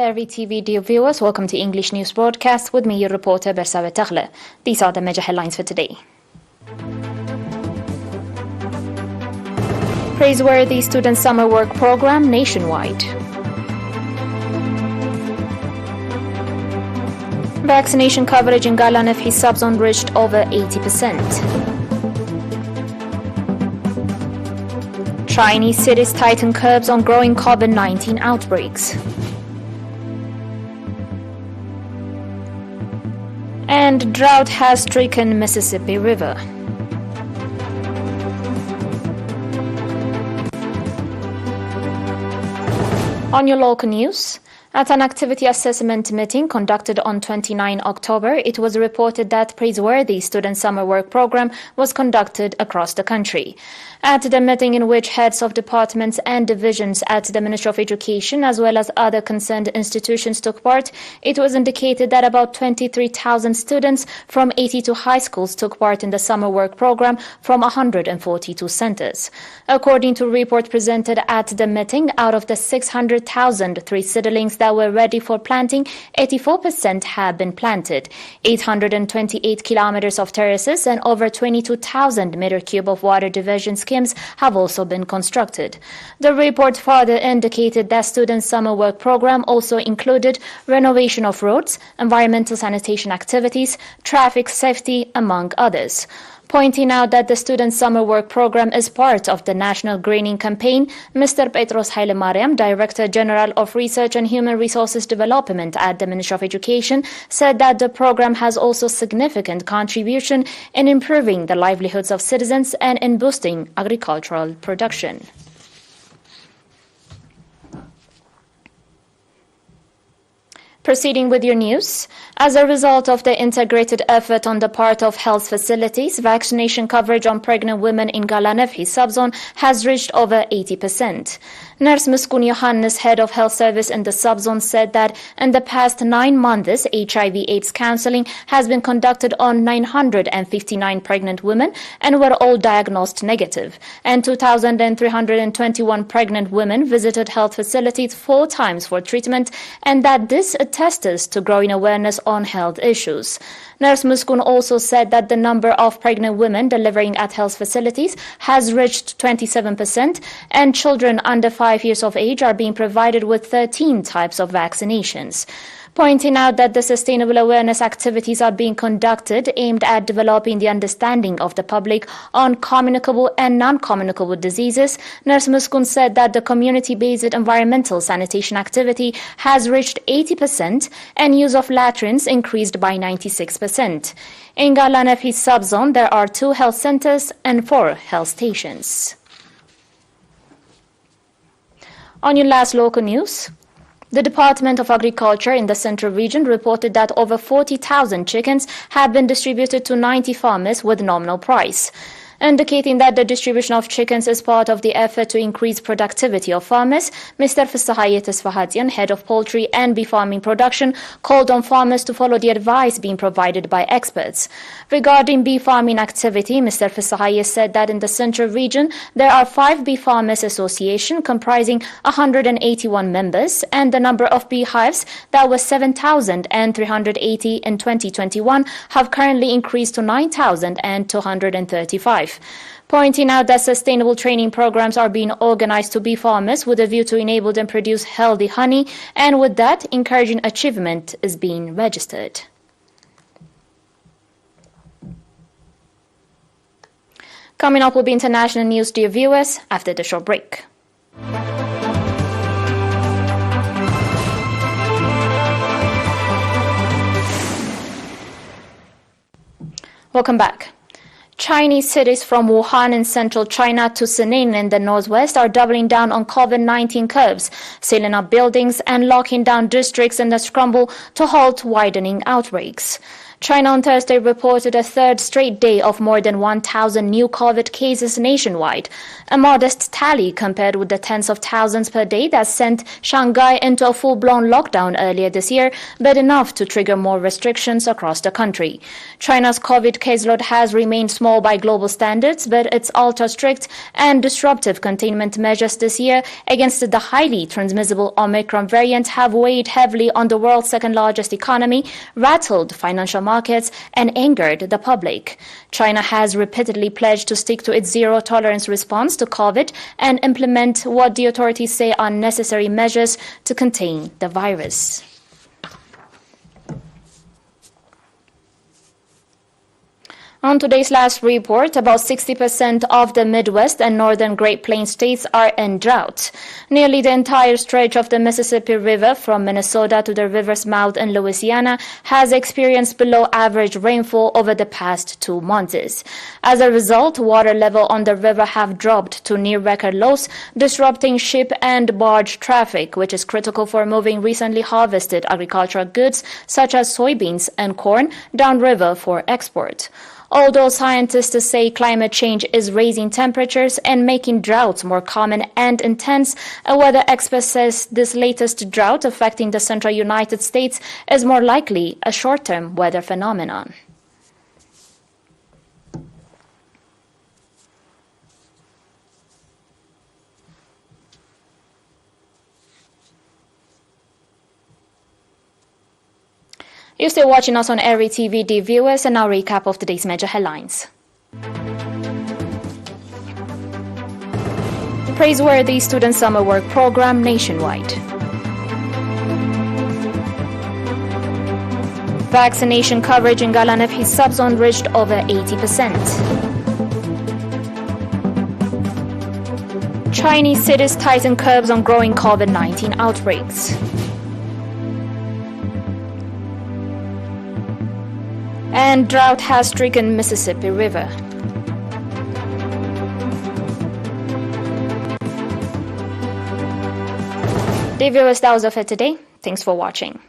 ERi-TV dear viewers, welcome to English News Broadcast with me, your reporter Bersawe Tagle. These are the major headlines for today. Praiseworthy student summer work program nationwide. Vaccination coverage in Galanefhi subzone reached over 80%. Chinese cities tighten curbs on growing COVID-19 outbreaks. And drought has stricken Mississippi River. On your local news, at an activity assessment meeting conducted on 29 October, it was reported that Praiseworthy Student Summer Work Program was conducted across the country. At the meeting, in which heads of departments and divisions at the Ministry of Education as well as other concerned institutions took part, it was indicated that about 23,000 students from 82 high schools took part in the summer work program from 142 centers. According to a report presented at the meeting, out of the 600,000 tree seedlings that were ready for planting, 84% have been planted. 828 kilometers of terraces and over 22,000 meter cube of water diversion schemes have also been constructed. The report further indicated that student summer work program also included renovation of roads, environmental sanitation activities, traffic safety, among others. Pointing out that the student summer work program is part of the National Greening Campaign, Mr. Petros Hailemariam, Director General of Research and Human Resources Development at the Ministry of Education, said that the program has also significant contribution in improving the livelihoods of citizens and in boosting agricultural production. Proceeding with your news, as a result of the integrated effort on the part of health facilities, vaccination coverage on pregnant women in Galanefhi subzone has reached over 80%. Nurse Muskun Johannes, head of health service in the subzone, said that in the past 9 months, HIV/AIDS counseling has been conducted on 959 pregnant women and were all diagnosed negative. And 2,321 pregnant women visited health facilities 4 times for treatment, and that this attests to growing awareness on health issues. Nurse Muskun also said that the number of pregnant women delivering at health facilities has reached 27%, and children under 5 years of age are being provided with 13 types of vaccinations. Pointing out that the sustainable awareness activities are being conducted aimed at developing the understanding of the public on communicable and non-communicable diseases, Nurse Muskun said that the community-based environmental sanitation activity has reached 80% and use of latrines increased by 96%. In Galanefhi subzone, there are 2 health centers and 4 health stations. On your last local news, the Department of Agriculture in the Central Region reported that over 40,000 chickens have been distributed to 90 farmers with nominal price, indicating that the distribution of chickens is part of the effort to increase productivity of farmers. Mr. Fisahaye Tesfahatian, head of poultry and bee farming production, called on farmers to follow the advice being provided by experts. Regarding bee farming activity, Mr. Fisahaye said that in the Central Region, there are 5 bee farmers associations comprising 181 members, and the number of beehives that was 7,380 in 2021 have currently increased to 9,235. Pointing out that sustainable training programs are being organized to bee farmers with a view to enable them produce healthy honey, and with that, encouraging achievement is being registered. Coming up will be international news, dear viewers, after the short break. Welcome back. Chinese cities from Wuhan in central China to Shenyang in the northwest are doubling down on COVID-19 curves, sealing up buildings and locking down districts in the scramble to halt widening outbreaks. China on Thursday reported a third straight day of more than 1,000 new COVID cases nationwide, a modest tally compared with the tens of thousands per day that sent Shanghai into a full-blown lockdown earlier this year, but enough to trigger more restrictions across the country. China's COVID caseload has remained small by global standards, but its ultra-strict and disruptive containment measures this year against the highly transmissible Omicron variant have weighed heavily on the world's second-largest economy, rattled financial markets, and angered the public. China has repeatedly pledged to stick to its zero-tolerance response to COVID and implement what the authorities say are necessary measures to contain the virus. On today's last report, about 60% of the Midwest and northern Great Plains states are in drought. Nearly the entire stretch of the Mississippi River from Minnesota to the river's mouth in Louisiana has experienced below average rainfall over the past 2 months. As a result, water level on the river have dropped to near record lows, disrupting ship and barge traffic, which is critical for moving recently harvested agricultural goods such as soybeans and corn downriver for export. Although scientists say climate change is raising temperatures and making droughts more common and intense, a weather expert says this latest drought affecting the central United States is more likely a short-term weather phenomenon. You're still watching us on ERi-TV, dear viewers, and now recap of today's major headlines. Praiseworthy student summer work program nationwide. Vaccination coverage in Galanefhi subzone reached over 80%. Chinese cities tighten curbs on growing COVID-19 outbreaks. And drought has stricken Mississippi River. Dear viewers, that was all for today. Thanks for watching.